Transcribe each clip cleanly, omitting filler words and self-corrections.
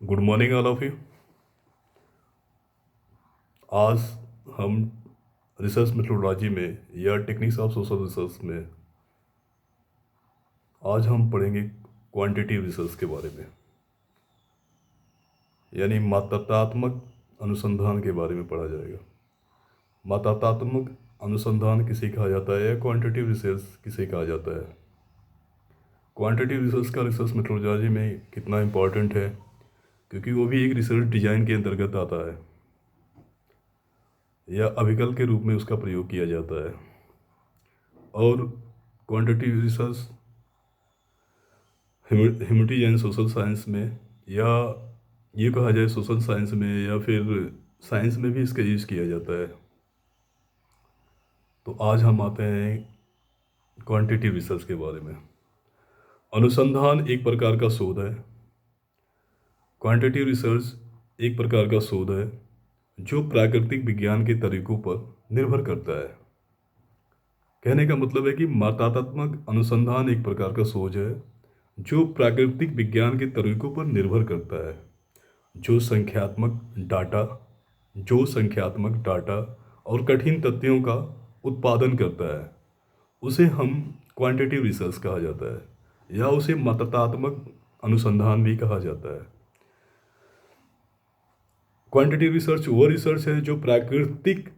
Good morning all of you. आज हम research methodology में या टेक्निक्स ऑफ सोशल रिसर्च में आज हम पढ़ेंगे क्वांटिटेटिव रिसर्च के बारे में, यानी मात्रात्मक अनुसंधान के बारे में पढ़ा जाएगा। मात्रात्मक अनुसंधान किसे कहा जाता है या क्वांटिटेटिव रिसर्च किसे कहा जाता है? क्वांटिटेटिव रिसर्च का रिसर्च मेथोडोलॉजी में कितना इम्पोर्टेंट है, क्योंकि वो भी एक रिसर्च डिजाइन के अंतर्गत आता है या अभिकल के रूप में उसका प्रयोग किया जाता है। और quantitative research humanities and social science में, या ये कहा जाए सोशल साइंस में या फिर साइंस में भी इसका यूज़ किया जाता है। तो आज हम आते हैं क्वांटिटेटिव रिसर्च के बारे में। अनुसंधान एक प्रकार का शोध है। क्वांटिटेटिव रिसर्च एक प्रकार का शोध है जो प्राकृतिक विज्ञान के तरीकों पर निर्भर करता है। कहने का मतलब है कि मात्रात्मक अनुसंधान एक प्रकार का शोध है जो प्राकृतिक विज्ञान के तरीकों पर निर्भर करता है, जो संख्यात्मक डाटा और कठिन तथ्यों का उत्पादन करता है। उसे हम क्वांटिटेटिव रिसर्च कहा जाता है या उसे मात्रात्मक अनुसंधान भी कहा जाता है। क्वांटिटेटिव रिसर्च वो रिसर्च है जो प्राकृतिक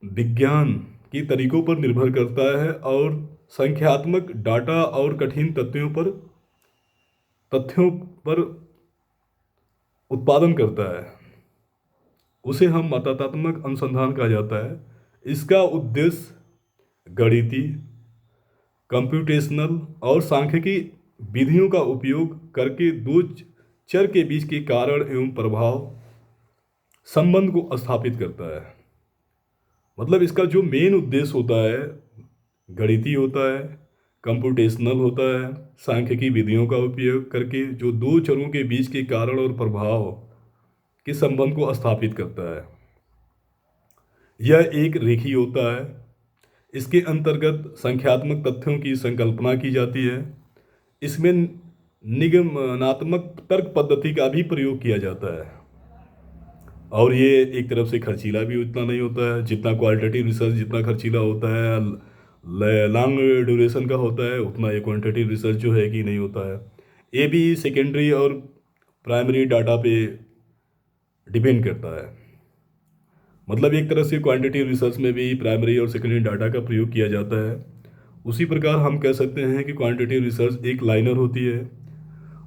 विज्ञान के तरीकों पर निर्भर करता है और संख्यात्मक डाटा और कठिन तथ्यों पर उत्पादन करता है। उसे हम मात्रात्मक अनुसंधान कहा जाता है। इसका उद्देश्य गणितीय, कंप्यूटेशनल और सांख्यिकी विधियों का उपयोग करके दो चर के बीच के कारण एवं प्रभाव संबंध को स्थापित करता है। मतलब इसका जो मेन उद्देश्य होता है गणितीय होता है, कंप्यूटेशनल होता है, सांख्यिकी विधियों का उपयोग करके जो दो चरों के बीच के कारण और प्रभाव के संबंध को स्थापित करता है। यह एक रेखीय होता है। इसके अंतर्गत संख्यात्मक तथ्यों की संकल्पना की जाती है। इसमें निगमनात्मक तर्क पद्धति का भी प्रयोग किया जाता है और ये एक तरफ से खर्चीला भी उतना नहीं होता है जितना क्वालिटेटिव रिसर्च जितना खर्चीला होता है, लॉन्ग ड्यूरेशन का होता है, उतना ये क्वांटिटेटिव रिसर्च जो है कि नहीं होता है। ये भी सेकेंडरी और प्राइमरी डाटा पे डिपेंड करता है। मतलब एक तरह से क्वांटिटेटिव रिसर्च में भी प्राइमरी और सेकेंडरी डाटा का प्रयोग किया जाता है। उसी प्रकार हम कह सकते हैं कि क्वांटिटेटिव रिसर्च एक लाइनर होती है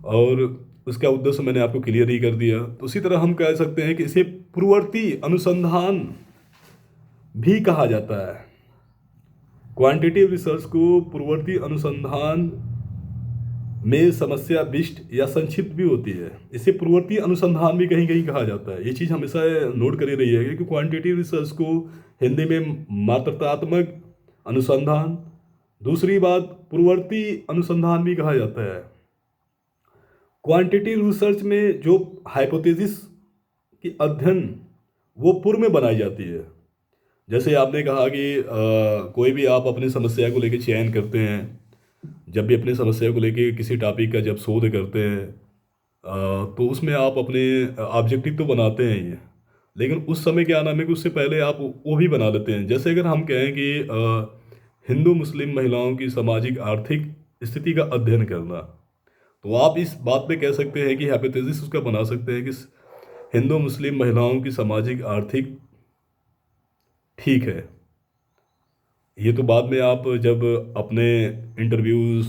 और उसका उद्देश्य मैंने आपको क्लियर ही कर दिया। तो उसी तरह हम कह सकते हैं कि इसे पूर्ववर्ती अनुसंधान भी कहा जाता है। क्वांटिटेटिव रिसर्च को पूर्ववर्ती अनुसंधान में समस्या विशिष्ट या संक्षिप्त भी होती है। इसे पूर्ववर्ती अनुसंधान भी कहीं कहीं कहा जाता है। ये चीज़ हमेशा नोट करी रही है कि क्वांटिटेटिव रिसर्च को हिंदी में मात्रात्मक अनुसंधान, दूसरी बात पूर्ववर्ती अनुसंधान भी कहा जाता है। क्वांटिटेटिव रिसर्च में जो हाइपोथेसिस की अध्ययन वो पूर्व में बनाई जाती है। जैसे आपने कहा कि कोई भी आप अपनी समस्या को लेकर चयन करते हैं, जब भी अपनी समस्या को लेकर किसी टॉपिक का जब शोध करते हैं तो उसमें आप अपने ऑब्जेक्टिव तो बनाते हैं ही, लेकिन उस समय क्या नाम है कि उससे पहले आप वो भी बना लेते हैं। जैसे अगर हम कहें कि हिंदू मुस्लिम महिलाओं की सामाजिक आर्थिक स्थिति का अध्ययन करना, तो आप इस बात पे कह सकते हैं कि हाइपोथेसिस उसका बना सकते हैं कि हिंदू मुस्लिम महिलाओं की सामाजिक आर्थिक ठीक है। ये तो बाद में आप जब अपने इंटरव्यूज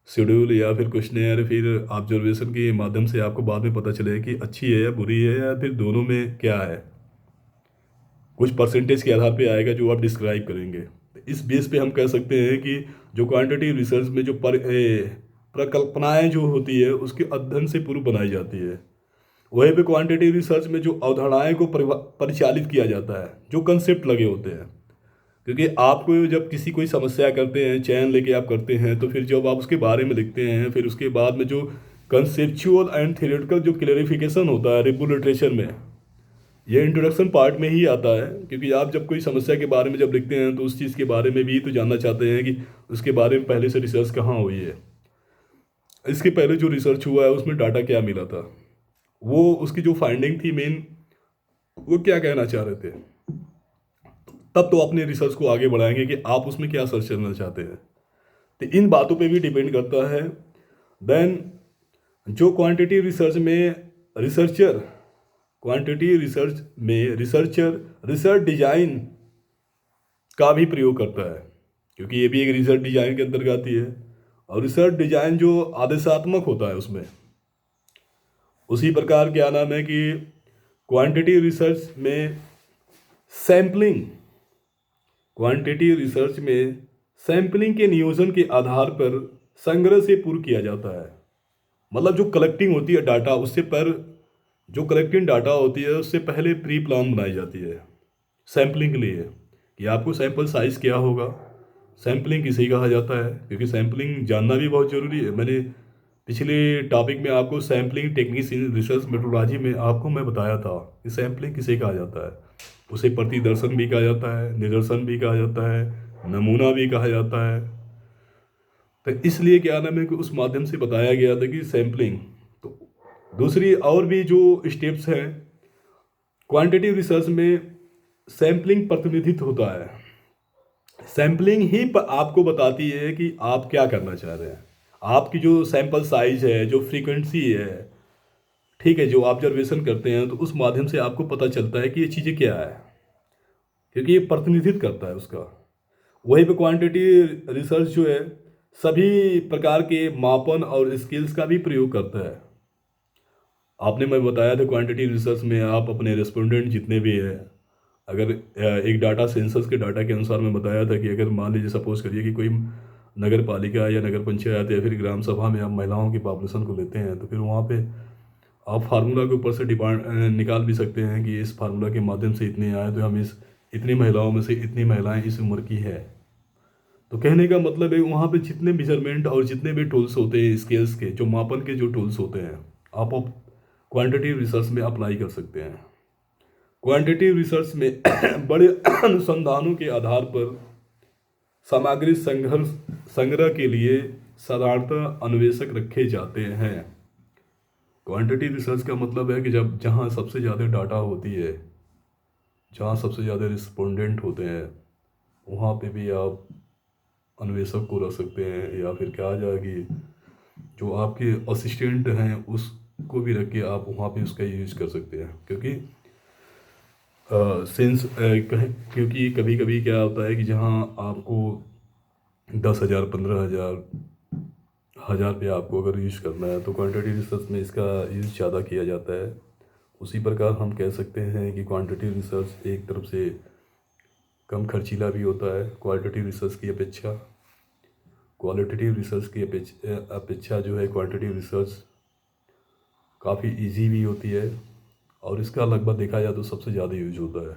शेड्यूल या फिर क्वेश्चनेयर फिर ऑब्जर्वेशन के माध्यम से आपको बाद में पता चले कि अच्छी है या बुरी है या फिर दोनों में क्या है, कुछ परसेंटेज के आधार पे आएगा जो आप डिस्क्राइब करेंगे। इस बेस पे हम कह सकते हैं कि जो क्वांटिटेटिव रिसर्च में जो प्रकल्पनाएं जो होती है उसके अध्ययन से पूर्व बनाई जाती है। वहीं पे क्वांटिटेटिव रिसर्च में जो अवधारणाएं को परिचालित किया जाता है, जो कंसेप्ट लगे होते हैं। क्योंकि आपको जब किसी कोई समस्या करते हैं, चयन लेके आप करते हैं, तो फिर जब आप उसके बारे में लिखते हैं, फिर उसके बाद में जो कंसेप्चुअल एंड थियोरेटिकल जो क्लेरिफिकेशन होता है रिव्यू लिटरेचर में, ये इंट्रोडक्शन पार्ट में ही आता है। क्योंकि आप जब कोई समस्या के बारे में जब लिखते हैं तो उस चीज़ के बारे में भी तो जानना चाहते हैं कि उसके बारे में पहले से रिसर्च कहाँ हुई है, इसके पहले जो रिसर्च हुआ है उसमें डाटा क्या मिला था। वो उसकी जो फाइंडिंग थी मेन, वो क्या कहना चाह रहे थे, तब तो अपने रिसर्च को आगे बढ़ाएंगे कि आप उसमें क्या सर्च करना चाहते हैं। तो इन बातों पे भी डिपेंड करता है। देन जो क्वांटिटी रिसर्च में रिसर्चर क्वांटिटी रिसर्च में रिसर्चर रिसर्च डिजाइन का भी प्रयोग करता है, क्योंकि ये भी एक रिसर्च डिजाइन के अंतर्गत आती है। और रिसर्च डिजाइन जो आदेशात्मक होता है उसमें, उसी प्रकार क्या नाम है कि क्वांटिटी रिसर्च में सैम्पलिंग क्वांटिटी रिसर्च में सैम्पलिंग के नियोजन के आधार पर संग्रह से पूर्व किया जाता है। मतलब जो कलेक्टिंग होती है डाटा, उससे पर जो कलेक्टिंग डाटा होती है उससे पहले प्री प्लान बनाई जाती है सैम्पलिंग के लिए, कि आपको सैंपल साइज क्या होगा। सैम्पलिंग किसे कहा जाता है, क्योंकि सैम्पलिंग जानना भी बहुत ज़रूरी है। मैंने पिछले टॉपिक में आपको sampling techniques in research methodology में आपको मैं बताया था कि सैम्पलिंग किसे कहा जाता है। उसे प्रतिदर्शन भी कहा जाता है, निदर्शन भी कहा जाता है, नमूना भी कहा जाता है। तो इसलिए क्या नाम है कि उस माध्यम से बताया गया था कि सैम्पलिंग। तो दूसरी और भी जो स्टेप्स हैं क्वांटिटेटिव रिसर्च में, सैम्पलिंग प्रतिनिधित्व होता है। सैम्पलिंग ही आपको बताती है कि आप क्या करना चाह रहे हैं। आपकी जो सैंपल साइज है, जो फ्रीक्वेंसी है, ठीक है, जो ऑब्जर्वेशन करते हैं, तो उस माध्यम से आपको पता चलता है कि ये चीज़ें क्या है, क्योंकि ये प्रतिनिधित्व करता है उसका। वहीं पे क्वांटिटी रिसर्च जो है सभी प्रकार के मापन और स्किल्स का भी प्रयोग करता है। आपने मैं बताया था क्वांटिटी रिसर्च में आप अपने रेस्पोंडेंट जितने भी हैं, अगर एक डाटा सेंसस के डाटा के अनुसार मैं बताया था कि अगर मान लीजिए सपोज करिए कि कोई नगर पालिका या नगर पंचायत या फिर ग्राम सभा में आप महिलाओं की पॉपुलेशन को लेते हैं, तो फिर वहाँ पे आप फार्मूला के ऊपर से डिपार्ट निकाल भी सकते हैं कि इस फार्मूला के माध्यम से इतने आए, तो हम इस इतनी महिलाओं में से इतनी महिलाएं इस उम्र की है। तो कहने का मतलब है वहाँ पे जितने मेजरमेंट और जितने भी टूल्स होते हैं स्केल्स के, जो मापन के जो टूल्स होते हैं, आप क्वांटिटेटिव रिसर्च में अप्लाई कर सकते हैं। क्वांटिटेटिव रिसर्च में बड़े अनुसंधानों के आधार पर सामग्री संग्रह के लिए साधारणतः अन्वेषक रखे जाते हैं। क्वांटिटी रिसर्च का मतलब है कि जब जहाँ सबसे ज़्यादा डाटा होती है, जहाँ सबसे ज़्यादा रिस्पोंडेंट होते हैं, वहाँ पे भी आप अन्वेषक को रख सकते हैं, या फिर कहा जाए कि जो आपके असिस्टेंट हैं उसको भी रख के आप वहाँ पे उसका यूज कर सकते हैं। क्योंकि सेंस क्योंकि कभी कभी क्या होता है कि जहाँ आपको 10,000 15,000 हज़ार पे आपको अगर यूज करना है, तो क्वांटिटी रिसर्च में इसका यूज ज़्यादा किया जाता है। उसी प्रकार हम कह सकते हैं कि क्वांटिटी रिसर्च एक तरफ से कम खर्चीला भी होता है क्वालिटेटिव रिसर्च की अपेक्षा। क्वालिटेटिव रिसर्च की अपेक्षा जो है क्वांटिटेटिव रिसर्च काफ़ी इजी भी होती है, और इसका लगभग देखा जाए तो सबसे ज़्यादा यूज होता है।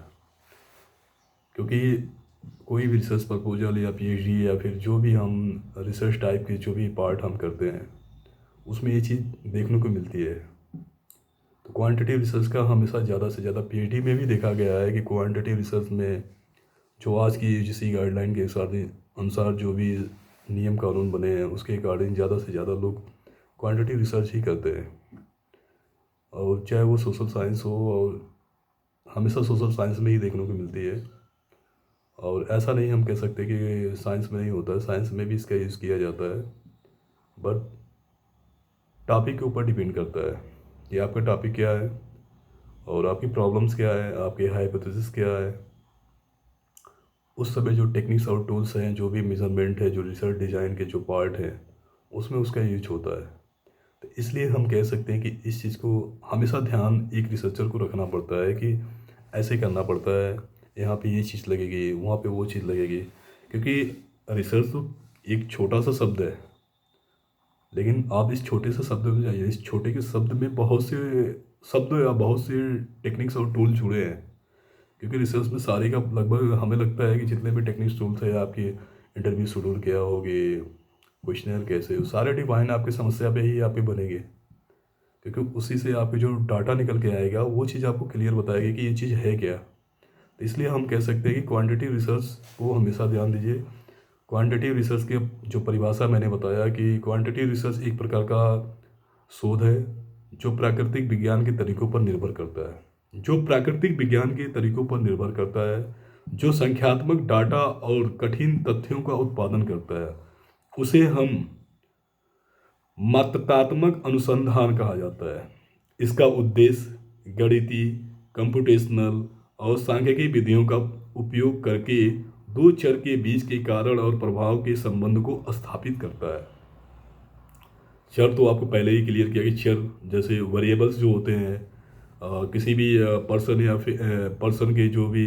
क्योंकि कोई भी रिसर्च प्रपोजल या पीएचडी या फिर जो भी हम रिसर्च टाइप के जो भी पार्ट हम करते हैं, उसमें ये चीज़ देखने को मिलती है। तो क्वांटिटेटिव रिसर्च का हमेशा ज़्यादा से ज़्यादा पीएचडी में भी देखा गया है कि क्वांटिटेटिव रिसर्च में जो आज की यूजीसी गाइडलाइन के अनुसार जो भी नियम कानून बने हैं, उसके अकॉर्डिंग ज़्यादा से ज़्यादा लोग क्वांटिटेटिव रिसर्च ही करते हैं। और चाहे वो सोशल साइंस हो, और हमेशा सोशल साइंस में ही देखने को मिलती है। और ऐसा नहीं हम कह सकते कि साइंस में नहीं होता है, साइंस में भी इसका यूज़ किया जाता है। बट टॉपिक के ऊपर डिपेंड करता है कि आपका टॉपिक क्या है, और आपकी प्रॉब्लम्स क्या है, आपकी हाइपोथेसिस क्या है। उस समय जो टेक्निक्स और टूल्स हैं, जो भी मेजरमेंट है, जो रिसर्च डिज़ाइन के जो पार्ट हैं, उसमें उसका यूज होता है। तो इसलिए हम कह सकते हैं कि इस चीज़ को हमेशा ध्यान एक रिसर्चर को रखना पड़ता है कि ऐसे करना पड़ता है, यहाँ पे ये चीज़ लगेगी, वहाँ पे वो चीज़ लगेगी। क्योंकि रिसर्च तो एक छोटा सा शब्द है, लेकिन आप इस छोटे से शब्द में जाइए, इस छोटे के शब्द में बहुत से शब्द या बहुत से टेक्निक्स और टूल जुड़े हैं। क्योंकि रिसर्च में सारे का लगभग हमें लगता है कि जितने भी टेक्निक्स टूल्स है, आपकी इंटरव्यू शेड्यूल क्या होगी, क्वेश्चनर कैसे, सारे डिवाइन आपकी समस्या पे ही आपके बनेंगे। क्योंकि उसी से आपके जो डाटा निकल के आएगा वो चीज़ आपको क्लियर बताएगी कि ये चीज़ है क्या। तो इसलिए हम कह सकते हैं कि क्वांटिटी रिसर्च को हमेशा ध्यान दीजिए। क्वांटिटी रिसर्च की जो परिभाषा मैंने बताया कि क्वांटिटी रिसर्च एक प्रकार का शोध है, जो प्राकृतिक विज्ञान के तरीकों पर निर्भर करता है, जो प्राकृतिक विज्ञान के तरीकों पर निर्भर करता है, जो संख्यात्मक डाटा और कठिन तथ्यों का उत्पादन करता है, उसे हम मात्रात्मक अनुसंधान कहा जाता है। इसका उद्देश्य गणितीय, कंप्यूटेशनल और सांख्यिकी विधियों का उपयोग करके दो चर के बीच के कारण और प्रभाव के संबंध को स्थापित करता है। चर तो आपको पहले ही क्लियर किया कि चर जैसे वेरिएबल्स जो होते हैं, किसी भी पर्सन या फिर पर्सन के जो भी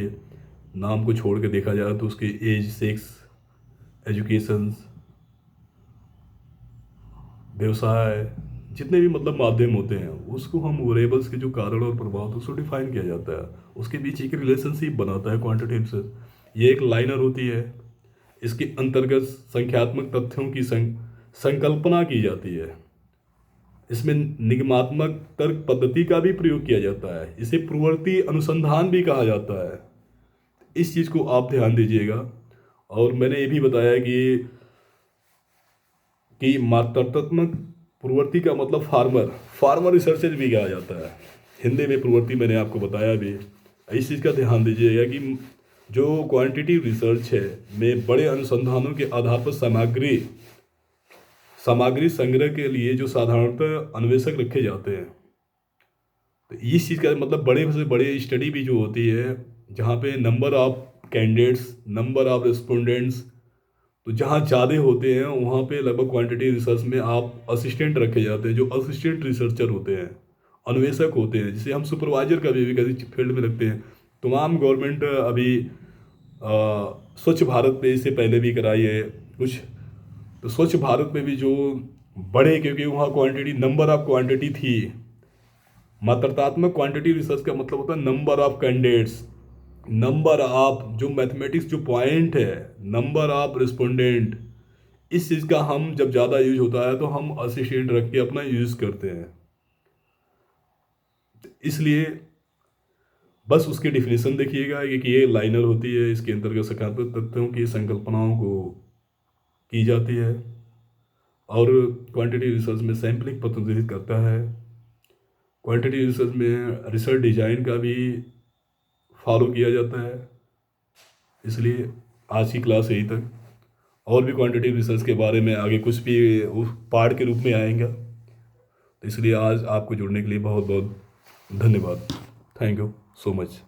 नाम को छोड़ के देखा जाए तो उसके एज, सेक्स, एजुकेशन, व्यवसाय, जितने भी मतलब माध्यम होते हैं उसको हम वेरिएबल्स के जो कारण और प्रभाव उसको डिफाइन किया जाता है। उसके बीच एक रिलेशनशिप बनाता है क्वांटिटेटिव से। ये एक लाइनर होती है। इसके अंतर्गत संख्यात्मक तथ्यों की संकल्पना की जाती है। इसमें निगमात्मक तर्क पद्धति का भी प्रयोग किया जाता है। इसे प्रवृत्ति अनुसंधान भी कहा जाता है। इस चीज़ को आप ध्यान दीजिएगा। और मैंने ये भी बताया कि मात्रात्मक प्रवृत्ति का मतलब फार्मर रिसर्चर भी कहा जाता है। हिंदी में प्रवृत्ति मैंने आपको बताया भी। इस चीज़ का ध्यान दीजिएगा कि जो क्वांटिटेटिव रिसर्च है में बड़े अनुसंधानों के आधार पर सामग्री संग्रह के लिए जो साधारणतः अन्वेषक रखे जाते हैं। तो इस चीज़ का मतलब बड़े से बड़े स्टडी भी जो होती है जहाँ पे number of candidates, number of respondents, तो जहाँ ज़्यादा होते हैं वहाँ पे लगभग क्वांटिटी रिसर्च में आप असिस्टेंट रखे जाते हैं। जो असिस्टेंट रिसर्चर होते हैं, अन्वेषक होते हैं, जिसे हम सुपरवाइजर का भी किसी फील्ड में रखते हैं। तमाम गवर्नमेंट अभी स्वच्छ भारत पे इससे पहले भी कराई है कुछ। तो स्वच्छ भारत में भी जो बड़े, क्योंकि वहाँ क्वांटिटी, नंबर ऑफ क्वांटिटी थी। मात्रात्मक क्वांटिटी रिसर्च का मतलब होता है number of candidates, number of जो मैथमेटिक्स जो पॉइंट है, नंबर ऑफ रिस्पोंडेंट। इस चीज़ का हम जब ज़्यादा यूज होता है तो हम असिस्टेंट रख के अपना यूज करते हैं। इसलिए बस उसकी डिफिनेशन देखिएगा कि ये लाइनर होती है। इसके अंतर्गत सकारात्मक तथ्यों की संकल्पनाओं को की जाती है और क्वांटिटी रिसर्च में सैम्पलिंग प्रतिनिधित्व करता है। क्वांटिटी रिसर्च में रिसर्च डिजाइन का भी फॉलो किया जाता है। इसलिए आज की क्लास यहीं तक। और भी क्वांटिटी रिसर्च के बारे में आगे कुछ भी पार्ट के रूप में आएगा। तो इसलिए आज आपको जुड़ने के लिए बहुत बहुत धन्यवाद। Thank you so much.